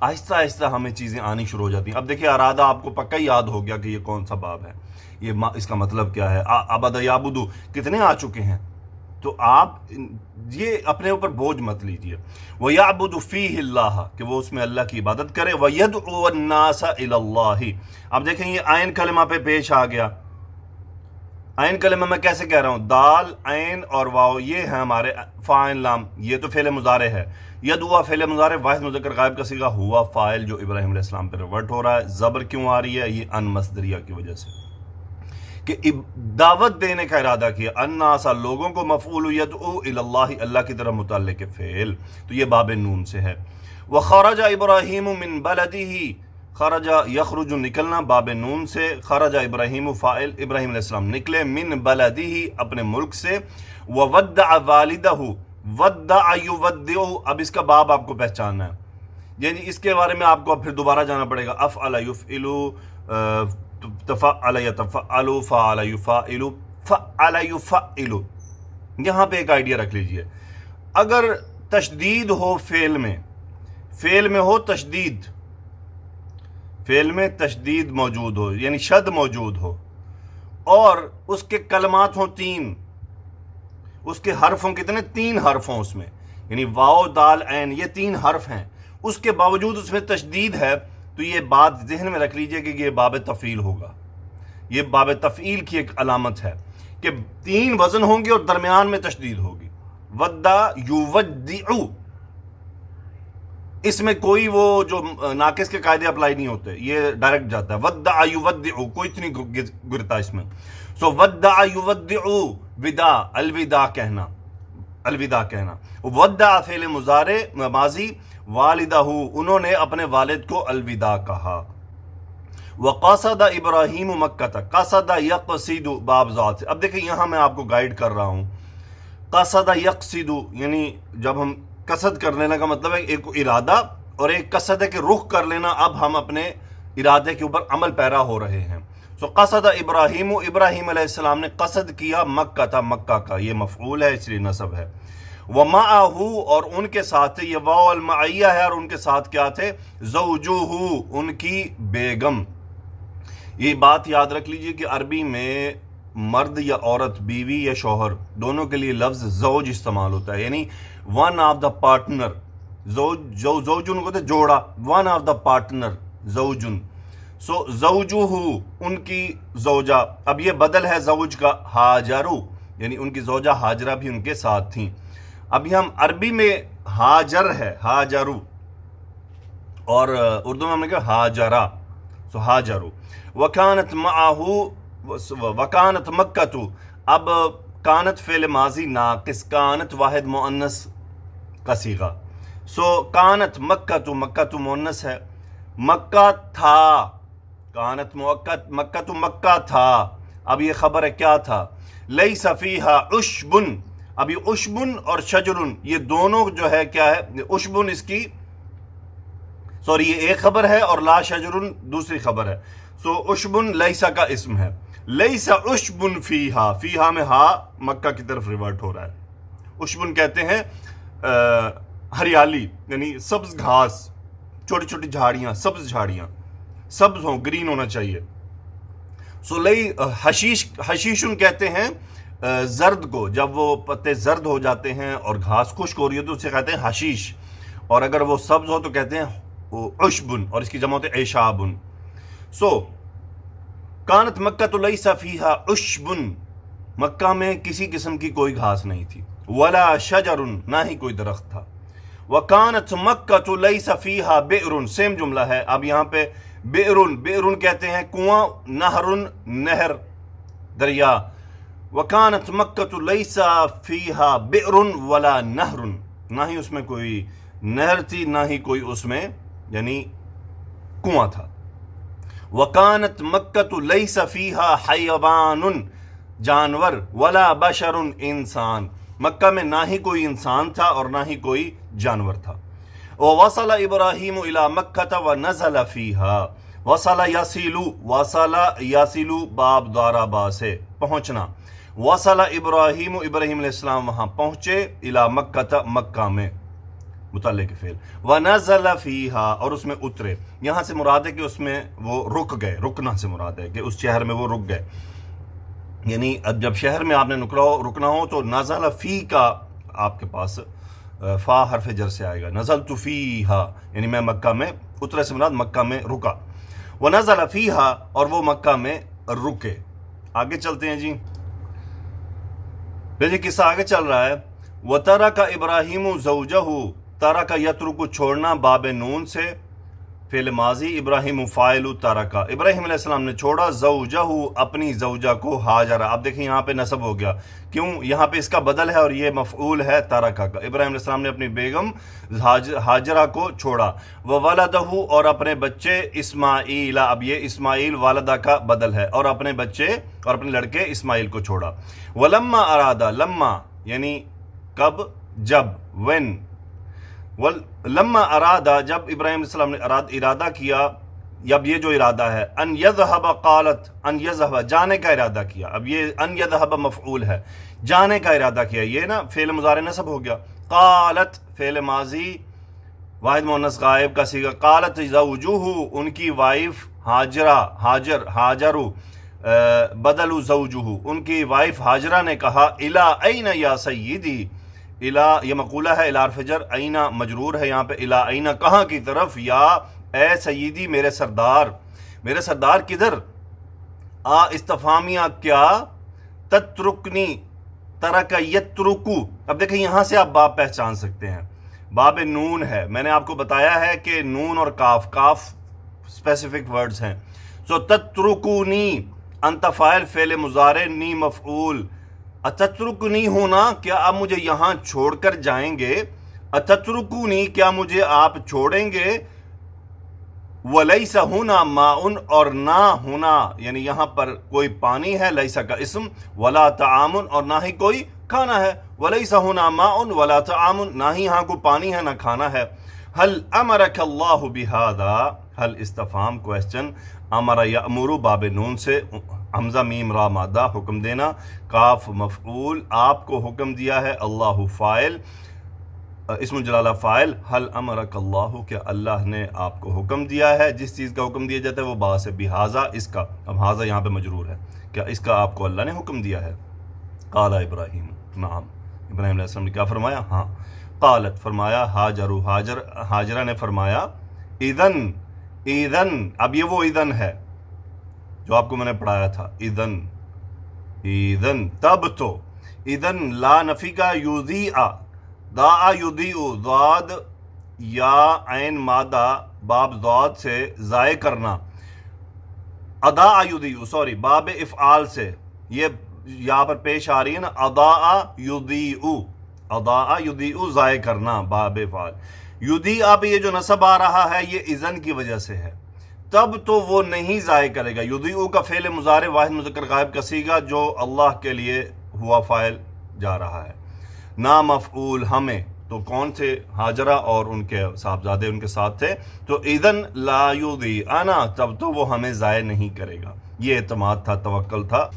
آہستہ آہستہ ہمیں چیزیں آنی شروع ہو جاتی ہیں. اب دیکھیے ارادہ آپ کو پکا یاد ہو گیا کہ یہ کون سا باب ہے, یہ اس کا مطلب کیا ہے. عبد یعبدو کتنے آ چکے ہیں, تو آپ یہ اپنے اوپر بوجھ مت لیجئے. وَيَعْبُدُ فِيهِ اللَّهَ کہ وہ اس میں اللہ کی عبادت کرے. وَيَدْعُوَ النَّاسَ إِلَى اللَّهِ اب دیکھیں یہ عین کلمہ پہ پیش آ گیا. عین کلمہ میں کیسے کہہ رہا ہوں, دال عین اور واو یہ ہے ہمارے فاعل لام, یہ تو فعل مضارع ہے. یدعو فعل مضارع واحد مذکر غائب کا صیغہ, ہوا فاعل جو ابراہیم علیہ السلام پہ ریورٹ ہو رہا ہے. زبر کیوں آ رہی ہے, یہ ان مصدریہ کی وجہ سے کہ دعوت دینے کا ارادہ کیا. الناس لوگوں کو, مفعول یدعو الی اللہ اللہ کی طرف متعلق فعل, تو یہ باب نون سے ہے. وخرج ابراہیم من بلدہ, خرج یخرج نکلنا باب نون سے. خرج ابراہیم فاعل, ابراہیم علیہ السلام نکلے, من بلدہ اپنے ملک سے. وودع والدہ, ودع یودع, اب اس کا باب آپ کو پہچاننا ہے, یعنی اس کے بارے میں آپ کو پھر دوبارہ جانا پڑے گا. افعل یفعل, تفعل یتفعل, فعل یفعل, فعل یفعل. یہاں پہ ایک آئیڈیا رکھ لیجئے, اگر تشدید ہو فعل میں ہو تشدید, فعل میں تشدید موجود ہو یعنی شد موجود ہو, اور اس کے کلمات ہوں تین, اس کے حرف ہوں کتنے, تین حرف ہوں اس میں, یعنی واو دال عین یہ تین حرف ہیں, اس کے باوجود اس میں تشدید ہے, تو یہ بات ذہن میں رکھ لیجئے کہ یہ باب تفعیل ہوگا. یہ باب تفعیل کی ایک علامت ہے کہ تین وزن ہوں گے اور درمیان میں تشدید ہوگی. ودع یودع, اس میں کوئی وہ جو ناقص کے قاعدے اپلائی نہیں ہوتے, یہ ڈائریکٹ جاتا ہے. ودع یودع, کوئی اتنی گرتا اس میں. سو ودع یودع, وداع الوداع کہنا, الوداع کہنا. ودع فعل مضارع ماضی, والدہ انہوں نے اپنے والد کو الوداع کہا. وقصد ابراہیم مکہ, قصد یقصد باب ذات سے. اب دیکھیں یہاں میں آپ کو گائیڈ کر رہا ہوں. قصد یقصد یعنی جب ہم قصد کر لینا کا مطلب ہے ایک ارادہ, اور ایک قصد ہے کہ رخ کر لینا, اب ہم اپنے ارادے کے اوپر عمل پیرا ہو رہے ہیں. سو قصد ابراہیم, ابراہیم علیہ السلام نے قصد کیا مکہ تھا, مکہ کا یہ مفعول ہے اس لیے نصب ہے. وَمَعَهُ اور ان کے ساتھ, یہ واو المعیہ ہے, اور ان کے ساتھ کیا تھے, زوجہ ان کی بیگم. یہ بات یاد رکھ لیجئے کہ عربی میں مرد یا عورت, بیوی یا شوہر, دونوں کے لیے لفظ زوج استعمال ہوتا ہے, یعنی ون آف دا پارٹنر. زوجن کو جوڑا, ون آف دا پارٹنر زوجن. سو زوجہ ان کی زوجہ, اب یہ بدل ہے زوج کا, ہاجرو یعنی ان کی زوجہ ہاجرہ بھی ان کے ساتھ تھیں. ابھی ہم عربی میں ہاجر ہے, ہاجرو, اور اردو میں ہم نے کہا ہاجرہ, سو ہاجرو. وکانت معاہو, وکانت مکہ, اب کانت فعل ماضی ناقص, کانت واحد مؤنث کا صیغہ. سو کانت مکہ, مکہ مؤنث ہے, مکہ تھا, کانت مکہ مکہ تھا. اب یہ خبر ہے کیا تھا, لیس فیہا عشبن. اب یہ عشبن اور شجرن یہ دونوں جو ہے کیا ہے, عشبن اس کی سوری یہ ایک خبر ہے, اور لا شجرن دوسری خبر ہے. سو عشبن لیسا کا اسم ہے. لیسا عشبن فیہا, فیہا میں ہا مکہ کی طرف ریورٹ ہو رہا ہے. عشبن کہتے ہیں ہریالی, یعنی سبز گھاس, چھوٹی چھوٹی جھاڑیاں, سبز جھاڑیاں, سبز ہوں, گرین ہونا چاہیے. سو حشیشن کہتے ہیں زرد کو, جب وہ پتے زرد ہو جاتے ہیں اور گھاس خشک ہو رہی ہے تو اسے کہتے ہیں حشیش, اور اگر وہ سبز ہو تو کہتے ہیں عشبن, اور اس کی جمع ہوتے ہیں عشابن. سو کانت مکہ تو لیس فیہا عشبن, مکہ میں کسی قسم کی کوئی گھاس نہیں تھی. ولا شجرن, نہ ہی کوئی درخت تھا. وکانت مکہ تو لیس فیہا بئر, سیم جملہ ہے. اب یہاں پہ بئرن, بئرن کہتے ہیں کنواں, نہرن نہر دریا. وکانت مکہ تو لیس فیہا بئر ولا نہر, نہ ہی اس میں کوئی نہر تھی, نہ ہی کوئی اس میں یعنی کنواں تھا. وکانت مکہ تو لیس فیہا حیوان, جانور, ولا بشر, انسان, مکہ میں نہ ہی کوئی انسان تھا اور نہ ہی کوئی جانور تھا. ووصل ابراہیم الی مکہ ونزل فیہا, وصل یصل, وصل یصل باب دارا با سے پہنچنا. وصل ابراہیم, ابراہیم علیہ السلام وہاں پہنچے, الی مکہ, مکہ میں. متعلق فعل. وَنَزَلَ فِيهَا اور اس میں اترے. یہاں سے مراد ہے کہ اس میں وہ رک گئے، رکنا سے مراد ہے کہ اس شہر میں وہ رک گئے. یعنی اب جب شہر میں آپ نے رکنا ہو تو نزل فی کا آپ کے پاس فا حرف جر سے آئے گا. نزلت فیہا یعنی میں مکہ میں اترے سے مراد مکہ میں رکا. وَنَزَلَ فِيهَا اور وہ مکہ میں رکے. آگے چلتے ہیں جی. یہ قصہ آگے چل رہا ہے. وَتَرَكَ إِبْرَاهِيمُ زَوْجَهُ تَرَكَ يَتْرُكُ چھوڑنا باب نون سے فعل ماضی. ابراہیم فاعل ترکا، ابراہیم علیہ السلام نے چھوڑا زوجہ اپنی زوجہ کو ہاجرہ. اب دیکھیں یہاں پہ نصب ہو گیا، کیوں؟ یہاں پہ اس کا بدل ہے اور یہ مفعول ہے ترکا کا. ابراہیم علیہ السلام نے اپنی بیگم ہاجرہ کو چھوڑا. وولدہ اور اپنے بچے اسماعیل، اب یہ اسماعیل والدہ کا بدل ہے، اور اپنے بچے اور اپنے لڑکے اسماعیل کو چھوڑا. ولما ارادہ، لما یعنی کب، جب، when. لما ارادہ جب ابراہیم علیہ السلام نے ارادہ کیا، اب یہ جو ارادہ ہے ان یذهب، قالت ان یذهب جانے کا ارادہ کیا. اب یہ ان یذهب مفعول ہے، جانے کا ارادہ کیا، یہ نا فعل مضارع نصب ہو گیا. قالت فعل ماضی واحد مؤنث غائب کا صیغہ. قالت زوجہ ان کی وائف، ہاجرو بدل زوجہ ان کی وائف ہاجرہ نے کہا الی این یا سیدی. الا یہ مقولہ ہے، الی حرف جر، اینا مجرور ہے یہاں پہ. الی اینا کہاں کی طرف، یا اے سیدی میرے سردار. میرے سردار کدھر؟ استفہامیہ کیا، تترکنی، ترک یترکو. اب دیکھیں یہاں سے آپ باب پہچان سکتے ہیں، باب نون ہے. میں نے آپ کو بتایا ہے کہ نون اور کاف اسپیسیفک ورڈز ہیں. سو تترکونی انت فاعل فعل مضارع نی مفعول. اتترکنی ہونا کیا آپ مجھے یہاں چھوڑ کر جائیں گے، اتترکونی کیا مجھے آپ چھوڑیں گے. ولیس ہونا ماؤن اور نہ ہونا یعنی یہاں پر کوئی پانی ہے، لیسا کا اسم، ولا طعام اور نہ ہی کوئی کھانا ہے. ولیس ہونا ماؤن ولا طعام نہ ہی یہاں کوئی پانی ہے نہ کھانا ہے. هل امرک اللہ بہذا، ہل استفہام کوسچن، امر یامر باب نون سے، حمزہ میم را مادہ حکم دینا، کاف مفعول آپ کو حکم دیا ہے، اللہ فاعل، اسم الجلالہ فاعل. حل امرک اللہ کیا اللہ نے آپ کو حکم دیا ہے. جس چیز کا حکم دیا جاتا ہے وہ با سے بہذا اس کا. اب ہاذا یہاں پہ مجرور ہے، کیا اس کا آپ کو اللہ نے حکم دیا ہے. قال ابراہیم، نعم ابراہیم علیہ السلام نے کیا فرمایا؟ ہاں. قالت فرمایا، ہاجرہ نے فرمایا، اذن اب یہ وہ اذن ہے جو آپ کو میں نے پڑھایا تھا. اذن تب تو، اذن لا نفی کا، یضیع دا یضیع، ضاد یا عین مادہ باب ضاد سے ضائع کرنا. ادا یضیع، سوری باب افعال سے یہ یہاں پر پیش آ رہی ہے نا، ادا یضیع ضائع کرنا باب افعال. یضیع پہ یہ جو نصب آ رہا ہے یہ اذن کی وجہ سے ہے. تب تو وہ نہیں ضائع کرے گا. یضیع کا فعل مضارع واحد مذکر غائب کا صیغہ جو اللہ کے لیے ہوا فاعل جا رہا ہے، نا مفعول ہمیں. تو کون تھے؟ ہاجرہ اور ان کے صاحبزادے ان کے ساتھ تھے. تو اذن لا یضیعنا، تب تو وہ ہمیں ضائع نہیں کرے گا. یہ اعتماد تھا، توکل تھا.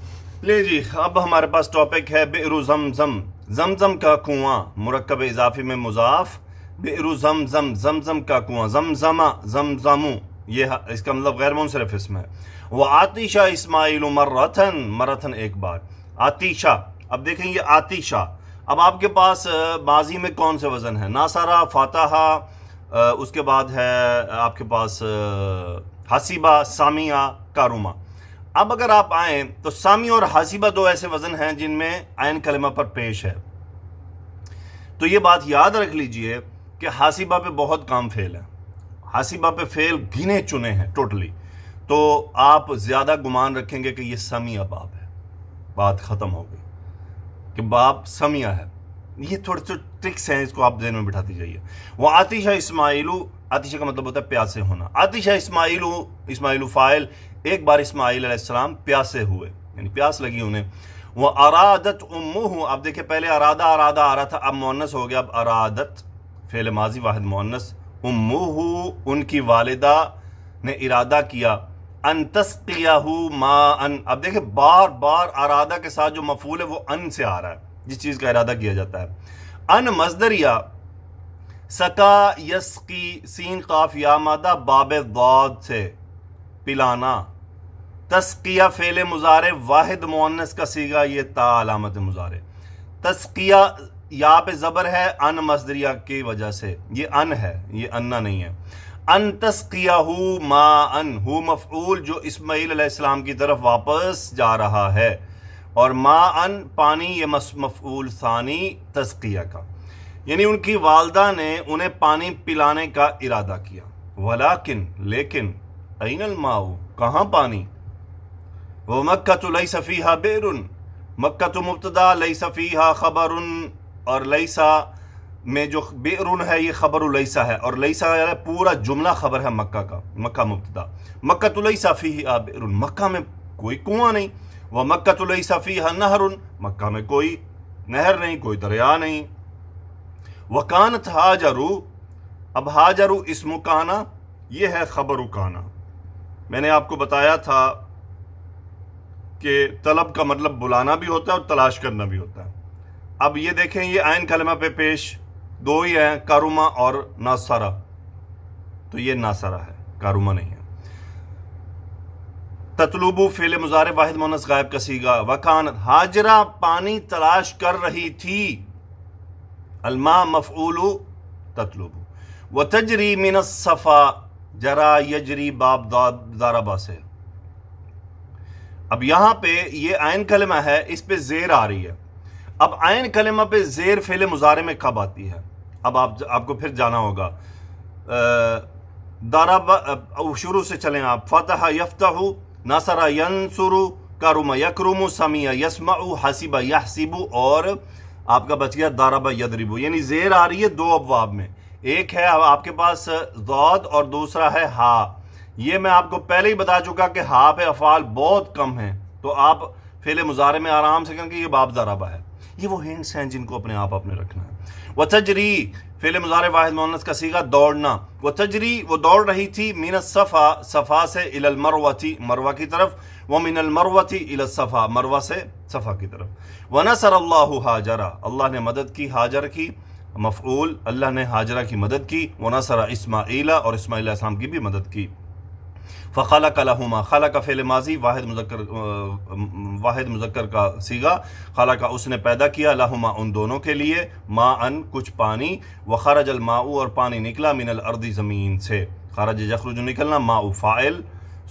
لے جی اب ہمارے پاس ٹاپک ہے بئر زمزم. زمزم کا کنواں، مرکب اضافی میں مضاف. بئر زمزم، زمزم کا کنواں. زمزمہ، زمزمو، یہ اس کا مطلب غیر منصرف اسم ہے. وعطش اسماعیل مرتن ایک بار. عطیشہ، اب دیکھیں یہ عطیشہ. اب آپ کے پاس ماضی میں کون سے وزن ہیں؟ ناصرہ، فاتحہ، اس کے بعد ہے آپ کے پاس حسیبہ، سامیہ، کارومہ. اب اگر آپ آئیں تو سامی اور حسیبہ دو ایسے وزن ہیں جن میں عین کلمہ پر پیش ہے. تو یہ بات یاد رکھ لیجئے کہ حسیبہ پہ بہت کام فعل ہے، حسیبہ پہ فعل گنے چنے ہیں ٹوٹلی. تو آپ زیادہ گمان رکھیں گے کہ یہ سمیہ باب ہے، بات ختم ہو گئی کہ باب سمیہ ہے. یہ تھوڑے سے ٹرکس ہیں، اس کو آپ ذہن میں بٹھاتے جائیے. وہ عطیشہ اسماعیل، عطیشہ کا مطلب ہوتا ہے پیاسے ہونا. عطیشہ اسماعیل فاعل، ایک بار اسماعیل علیہ السلام پیاسے ہوئے یعنی پیاس لگی انہیں. وہ ارادت امہ، اب دیکھیں پہلے ارادہ آ رہا تھا، اب مؤنث ہو گیا. اب ارادت فعل ماضی واحد مؤنث. امہ ان کی والدہ نے ارادہ کیا. ان تسقیہ ماء، اب دیکھیں بار بار ارادہ کے ساتھ جو مفعول ہے وہ ان سے آ رہا ہے، جس چیز کا ارادہ کیا جاتا ہے. ان مصدریہ سکا یسقی سین قاف یا مادہ باب ضاد سے پلانا. تسقیہ فعل مضارع واحد مؤنث کا صیغہ یہ تا علامت مضارع. تسقیہ یا پہ زبر ہے ان مصدریہ کی وجہ سے، یہ ان ہے، یہ انا نہیں ہے. ان تسقیہ ما ان ہو مفعول جو اسماعیل علیہ السلام کی طرف واپس جا رہا ہے، اور ما ان پانی یہ مفعول ثانی تسقیہ کا، یعنی ان کی والدہ نے انہیں پانی پلانے کا ارادہ کیا. ولیکن لیکن این الماء کہاں پانی. ومکۃ لیس فیہا بئر مکہ مبتدا لیس فیہا خبر، اور لیسا میں جو بئر ہے یہ خبر لیسا ہے، اور لیسا پورا جملہ خبر ہے مکہ کا، مکہ مبتدا. مکہ لیس فیہا بئر مکہ میں کوئی کنواں نہیں. ومکۃ لیس فیہا نہر مکہ میں کوئی نہر نہیں، کوئی دریا نہیں. وکانت ہاجر اب ہاجر اسم کانا یہ ہے خبر کانا. میں نے آپ کو بتایا تھا کہ طلب کا مطلب بلانا بھی ہوتا ہے اور تلاش کرنا بھی ہوتا ہے. اب یہ دیکھیں یہ عین کلمہ پہ پیش دو ہی ہیں، کارما اور ناصرہ، تو یہ ناصرہ ہے، کارما نہیں ہے. تطلبو فعل مضارع واحد مؤنث غائب کا صیغہ. وکانت ہاجرہ پانی تلاش کر رہی تھی. الماء مفعول تطلبو. وتجری من الصفا جرا یجری باب ضربہ سے. اب یہاں پہ یہ عین کلمہ ہے، اس پہ زیر آ رہی ہے. اب عین کلمہ پہ زیر فعل مضارع میں کب آتی ہے؟ اب آپ کو پھر جانا ہوگا. ضرب شروع سے چلیں آپ. فتح یفتح، نصر ینصر، کرم یکرم، سمیع یسمع، حسب یحسب، اور آپ کا بچ گیا ضرب یضرب. یعنی زیر آ رہی ہے دو ابواب میں، ایک ہے آپ کے پاس ضاد اور دوسرا ہے ہا. یہ میں آپ کو پہلے ہی بتا چکا کہ ہا پہ افعال بہت کم ہیں، تو آپ فعل مضارع میں آرام سے کہیں کہ یہ باب ضربہ ہے. یہ وہ ہنٹس ہیں جن کو اپنے آپ اپنے رکھنا ہے. وتجری فعل مضارع واحد مؤنث کا صیغہ دوڑنا. وتجری وہ دوڑ رہی تھی، من الصفا صفا سے، الی المروۃ مروہ کی طرف، ومن المروۃ الی الصفا مروہ سے صفا کی طرف. ونصر اللہ ہاجرہ اللہ نے مدد کی ہاجر کی، مفعول اللہ نے ہاجرہ کی مدد کی. ونصر اسماعیل اور اسماعیل علیہ السلام کی بھی مدد کی. فخلق لہما خلق فعل ماضی واحد مذکر کا صیغہ. خلق اس نے پیدا کیا، لہما ان دونوں کے لیے، ماء کچھ پانی، وخرج الماء اور پانی نکلا، من الارض زمین سے. خرج یخرج نکلنا، ماء فاعل.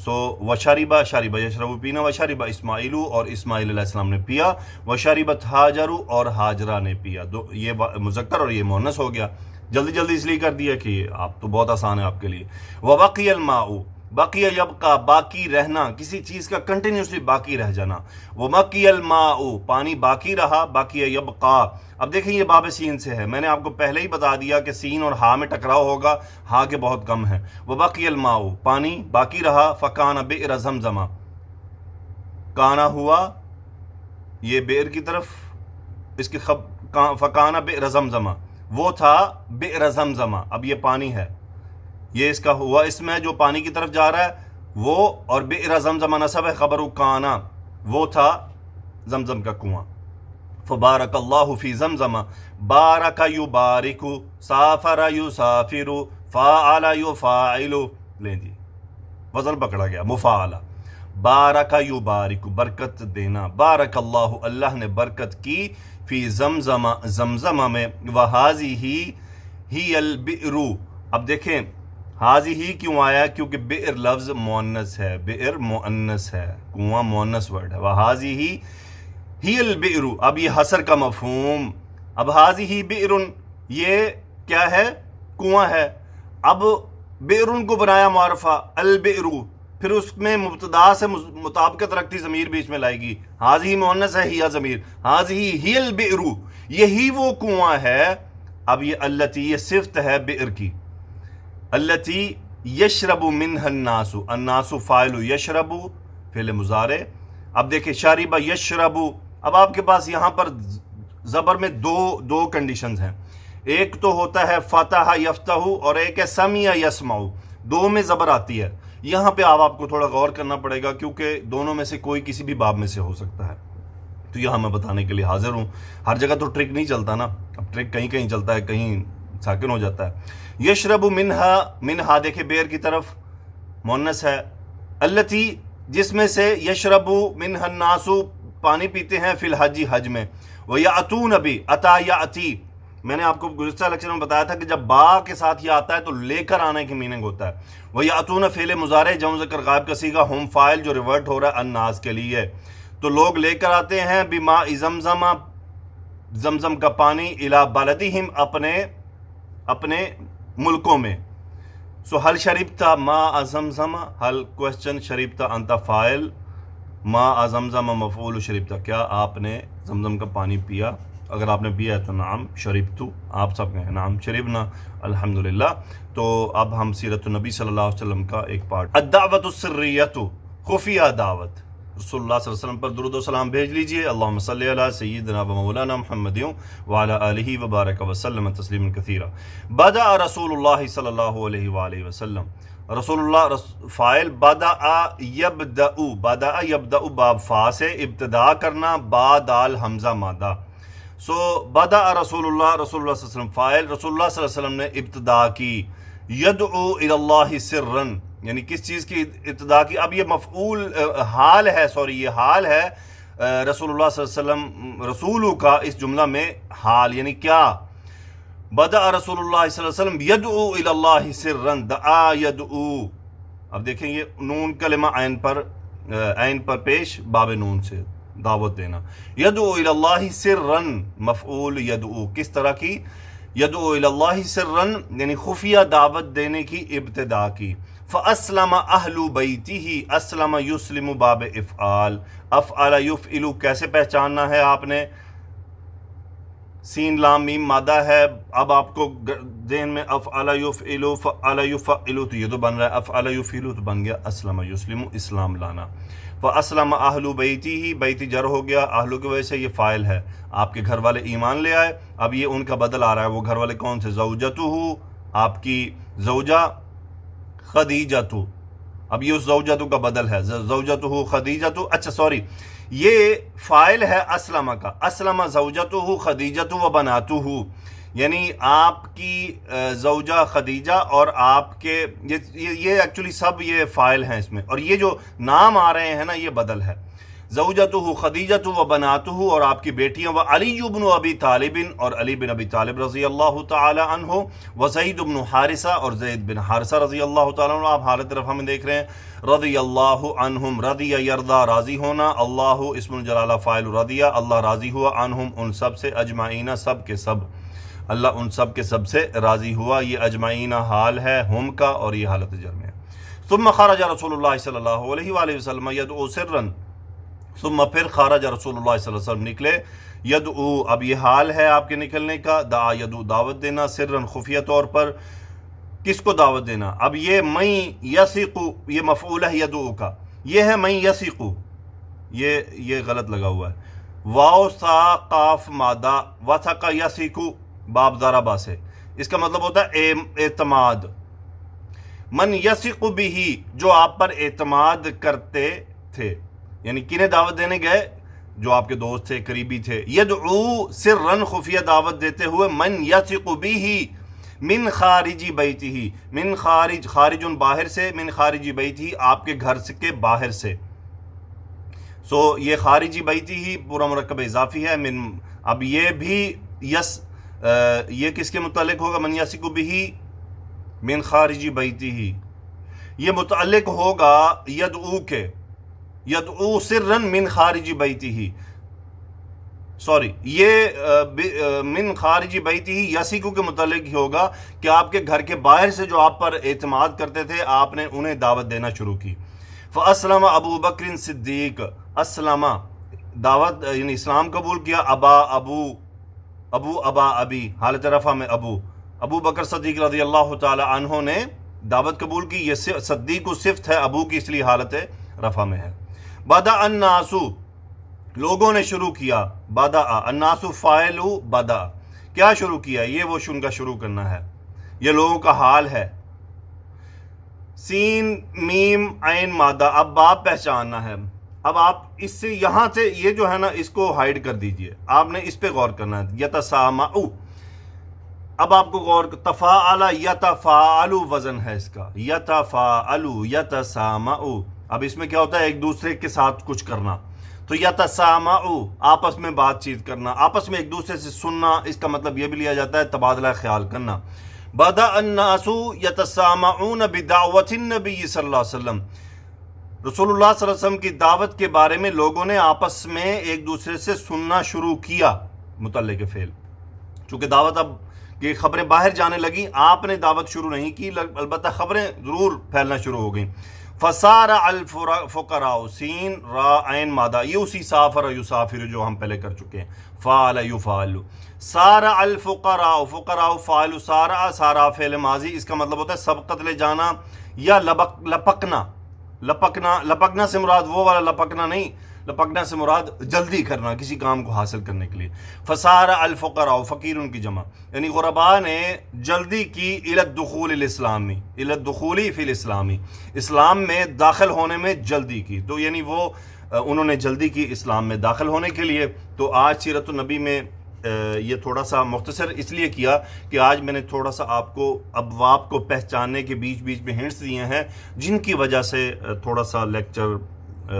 سو وشربا شربا یشرب پینا، وشربا اسماعیل اور اسماعیل علیہ السلام نے پیا، وشربت ہاجر اور ہاجرہ نے پیا. یہ مذکر اور یہ مؤنث ہو گیا. جلدی جلدی اس لیے کر دیا کہ آپ تو بہت آسان ہے آپ کے لیے. وبقی الماء بقیہ یبقا باقی رہنا، کسی چیز کا کنٹینیوسلی باقی رہ جانا. وبقی الماء پانی باقی رہا، باقی یبقا. اب دیکھیں یہ باب سین سے ہے، میں نے آپ کو پہلے ہی بتا دیا کہ سین اور ہا میں ٹکراؤ ہوگا، ہا کے بہت کم ہے. وبقی الماء پانی باقی رہا. فکان بئر زمزم کانا ہوا یہ بئر کی طرف، اس کی فکان بئر زمزم وہ تھا بئر زمزم. اب یہ پانی ہے، یہ اس کا ہوا اس میں جو پانی کی طرف جا رہا ہے وہ، اور بئر زمزم نصب ہے خبر کانا وہ تھا زمزم کا کنواں. فبارک اللہ فی زمزم بارک یبارک سافر یسافر فاعل یفاعل. لیں جی وزن پکڑا گیا، مفاعلہ. بارک یبارک برکت دینا، بارک اللہ اللہ نے برکت کی، فی زمزم زمزم میں، وہذہ ہی البئر. اب دیکھیں حاضی ہی کیوں آیا؟ کیونکہ بئر لفظ مؤنث ہے، بئر مؤنث ہے، کنواں مؤنث ورڈ ہے. وحاضی ہی البئر. اب یہ حصر کا مفہوم. اب حاضی ہی بئر یہ کیا ہے؟ کنواں ہے. اب بئر کو بنایا معرفہ البئر، پھر اس میں مبتدا سے مطابقت رکھتی ضمیر بیچ میں لائے گی. حاضی مؤنث ہے، ہیا ضمیر. حاضی ہی البئر یہی وہ کنواں ہے. اب یہ التی یہ صفت ہے بئر کی. التی یشرب منہ الناس، الناس فاعل یشرب فعل مضارع. اب دیکھیں شارب یشرب. اب آپ کے پاس یہاں پر زبر میں دو کنڈیشنز ہیں. ایک تو ہوتا ہے فتح یفتح اور ایک ہے سمیع یسمع. دو میں زبر آتی ہے. یہاں پہ آپ کو تھوڑا غور کرنا پڑے گا کیونکہ دونوں میں سے کوئی کسی بھی باب میں سے ہو سکتا ہے. تو یہاں میں بتانے کے لیے حاضر ہوں. ہر جگہ تو ٹرک نہیں چلتا نا. اب ٹرک کہیں کہیں چلتا ہے، کہیں ساکن ہو جاتا ہے۔ یشرب منہا، منہا دیکھیں بیر کی طرف مؤنث ہے، التی جس میں سے یشرب منہا الناس پانی پیتے ہیں فی الحج حج میں، ویأتون بھی اتا یاتی، میں نے آپ کو گزشتہ لیکچر میں بتایا تھا کہ جب با کے ساتھ یہ آتا ہے تو لے کر آنے کی میننگ ہوتا ہے۔ ویأتون فعل مضارع جمع ذکر غائب کا صیغہ، ہم فاعل جو ریورٹ ہو رہا ہے الناس کے لیے، تو لوگ لے کر آتے ہیں بماء زمزم، زمزم کا پانی، الی بلدہم اپنے ملکوں میں۔ سو حل شربت ماء زمزم، حل کوشچن، شربت انت فاعل، ماء زمزم مفعول، شربت کیا آپ نے زمزم کا پانی پیا؟ اگر آپ نے پیا ہے تو نعم شربتو، آپ سب کہیں نعم شربنا الحمدللہ۔ تو اب ہم سیرت النبی صلی اللہ علیہ وسلم کا ایک پارٹ، الدعوت السریۃ، خفیہ دعوت۔ رسول اللہ صلی اللہ علیہ وسلم پر درود و سلام بھیج لیجئے، اللہم صلی علی سیدنا و مولانا محمد وعلی آلہ وبارک وسلم تسلیما کثیرا۔ بدأ رسول اللہ صلی اللہ علیہ وآلہ وسلم، رسول اللہ فاعل، بدأ یبدأ، بدأ یبدأ باب فا سے ابتدا کرنا، با دال حمزہ مادہ، سو بدأ رسول اللہ، رسول اللہ صلی اللہ علیہ وسلم فاعل، رسول اللہ صلی اللہ علیہ وسلم نے ابتدا کی، یدعو الی اللہ سرا، یعنی کس چیز کی ابتدا کی؟ اب یہ مفعول حال ہے، یہ حال ہے رسول اللہ صلی اللہ علیہ وسلم، رسول کا اس جملہ میں حال، یعنی کیا؟ بدأ رسول اللہ صلی اللہ علیہ وسلم یدعو الی اللہ سرا، دعا یدعو، اب دیکھیں یہ نون کلمہ عین پر پیش، باب نون سے دعوت دینا، یدعو الی اللہ سرا، مفعول یدعو، کس طرح کی؟ یدعو الی اللہ سرا یعنی خفیہ دعوت دینے کی ابتدا کی۔ فاسلم اہل بیتہ، اسلم یسلم باب افعال، افعل یفعل کیسے پہچاننا ہے آپ نے؟ سین لام میم مادہ ہے، اب آپ کو ذہن میں افعل یفعل، فعل یفعل، تو یہ تو بن رہا ہے، افعل یفعل تو بن گیا اسلم یسلم، اسلام لانا۔ فاسلم اہل بیتہ، بیتی جر ہو گیا، اہل کی وجہ سے یہ فاعل ہے، آپ کے گھر والے ایمان لے آئے، اب یہ ان کا بدل آ رہا ہے، وہ گھر والے کون سے؟ زوجتہ، آپ کی زوجہ، خدیجہ، اب یہ اس زوجتہ کا بدل ہے، زوجتہ خدیجہ، اچھا سوری، یہ فاعل ہے اسلم کا، اسلم زوجتہ خدیجہ و بناتہ، یعنی آپ کی زوجہ خدیجہ اور آپ کے یہ ایکچولی سب یہ فاعل ہیں اس میں، اور یہ جو نام آ رہے ہیں نا یہ بدل ہے، زوجتہ خدیجہ و بناتہ، اور آپ کی بیٹیاں، و علی بن ابی طالب، اور علی بن ابی طالب رضی اللہ تعالی عنہ، و زید بن حارثہ، اور زید بن حارثہ رضی اللہ تعالی عنہ، آپ حالت رفع میں دیکھ رہے ہیں، رضی اللہ عنہم، رضی یرضا راضی ہونا، اللہ اسم الجلالہ فاعل رضی، اللہ راضی ہوا، عنہم ان سب سے، اجمعین سب کے سب، اللہ ان سب کے سب سے راضی ہوا، یہ اجمعین حال ہے ہم کا، اور یہ حالت جر میں ہے۔ ثم خرج رسول اللہ صلی اللہ علیہ وآلہ وسلم یدعو سرا، ثم پھر خرج رسول اللہ صلی اللہ علیہ وسلم نکلے، یدعو اب یہ حال ہے آپ کے نکلنے کا، دعا یدعو دعوت دینا، سرا خفیہ طور پر، کس کو دعوت دینا؟ اب یہ من یثق، یہ مفعول ہے یدعو کا، یہ ہے من یثق، یہ غلط لگا ہوا ہے، واو سا قاف مادہ، وثق یثق باب ضربہ سے، اس کا مطلب ہوتا ہے اعتماد، من یثق بہ، جو آپ پر اعتماد کرتے تھے، یعنی کنہیں دعوت دینے گئے؟ جو آپ کے دوست تھے، قریبی تھے، یدعو سرا خفیہ دعوت دیتے ہوئے، من یثق بہ من خارجی بیتہ، من خارج، خارج باہر سے، من خارجی بیتہ آپ کے گھر کے باہر سے، سو یہ خارجی بیتہ پورا مرکب اضافی ہے، من، اب یہ بھی یہ کس کے متعلق ہوگا؟ من یثق بہ من خارجی بیتہ، یہ متعلق ہوگا یدعو کے، یدعو سرا من خارجی بیتہ، سوری یہ من خارجی بیتہ یثق کے متعلق ہی ہوگا کہ آپ کے گھر کے باہر سے جو آپ پر اعتماد کرتے تھے آپ نے انہیں دعوت دینا شروع کی۔ فاسلم ابو بکر صدیق، اسلم دعوت یعنی اسلام قبول کیا، ابا ابو، ابو ابا ابی، حالت رفع میں ابو بکر صدیق رضی اللہ تعالی عنہ نے دعوت قبول کی، یہ صدیق و صفت ہے ابو کی، اس لیے حالت رفع میں ہے۔ بدأ الناس، لوگوں نے شروع کیا، بدأ الناس فاعل بدأ، کیا شروع کیا؟ یہ وہ ان کا شروع کرنا ہے، یہ لوگوں کا حال ہے، سین میم عین مادہ، اب باب پہچاننا ہے، اب آپ اس سے یہاں سے یہ جو ہے نا اس کو ہائیڈ کر دیجئے، آپ نے اس پہ غور کرنا ہے، یتسامع، اب آپ کو غور، تفاعل یتفاعل وزن ہے اس کا، یتفاعل یتسامع، اب اس میں کیا ہوتا ہے؟ ایک دوسرے کے ساتھ کچھ کرنا، تو یتسامع آپس میں بات چیت کرنا، آپس میں ایک دوسرے سے سننا، اس کا مطلب یہ بھی لیا جاتا ہے تبادلہ خیال کرنا۔ بدأ الناس یتسامعون بدعوت النبی صلی اللہ علیہ وسلم، رسول اللہ صلی اللہ علیہ وسلم کی دعوت کے بارے میں لوگوں نے آپس میں ایک دوسرے سے سننا شروع کیا، متعلق فعل، چونکہ دعوت اب یہ خبریں باہر جانے لگی، آپ نے دعوت شروع نہیں کی، البتہ خبریں ضرور پھیلنا شروع ہو گئیں۔ فصار الفقراء، سین را عین مادہ، یہ اسی سافر یسافر جو ہم پہلے کر چکے ہیں، فعل یفعل۔ سار الفقراء، فقراء فاعل، سارا، سارا فعل ماضی، اس کا مطلب ہوتا ہے سبقت لے جانا یا لپکنا۔ لپکنا سے مراد وہ والا لپکنا نہیں، لپکنا سے مراد جلدی کرنا کسی کام کو حاصل کرنے کے لیے۔ فصار الفقراء، فقیر ان کی جمع، یعنی غرباء نے جلدی کی الی الدخول الاسلامی، الی الدخول فی الاسلامی، اسلام میں داخل ہونے میں جلدی کی، تو یعنی وہ انہوں نے جلدی کی اسلام میں داخل ہونے کے لیے۔ تو آج سیرت النبی میں یہ تھوڑا سا مختصر اس لیے کیا کہ آج میں نے تھوڑا سا آپ کو ابواب کو پہچاننے کے بیچ بیچ میں ہنٹس دیے ہیں، جن کی وجہ سے تھوڑا سا لیکچر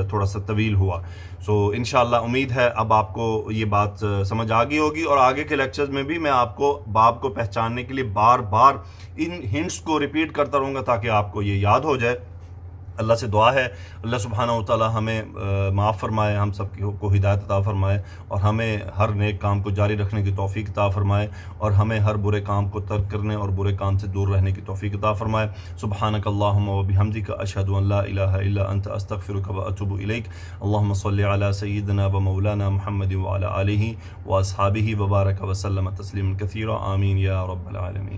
تھوڑا سا طویل ہوا۔ سو انشاءاللہ امید ہے اب آپ کو یہ بات سمجھ آ گئی ہوگی، اور آگے کے لیکچرز میں بھی میں آپ کو باب کو پہچاننے کے لیے بار بار ان ہنٹس کو ریپیٹ کرتا رہوں گا تاکہ آپ کو یہ یاد ہو جائے۔ اللہ سے دعا ہے اللہ سبحانہ و تعالی ہمیں معاف فرمائے، ہم سب کو ہدایت عطا فرمائے، اور ہمیں ہر نیک کام کو جاری رکھنے کی توفیق عطا فرمائے، اور ہمیں ہر برے کام کو ترک کرنے اور برے کام سے دور رہنے کی توفیق عطا فرمائے۔ سبحانک اللہم و بحمدک، اشہد ان لا الہ الا انت، استغفرک و اتوب الیک۔ اللہم صلی علی سیدنا و مولانا محمد وعلی آلہ و اصحابہ وبارک وسلم تسلیما کثیرا، آمین یا رب العالمین۔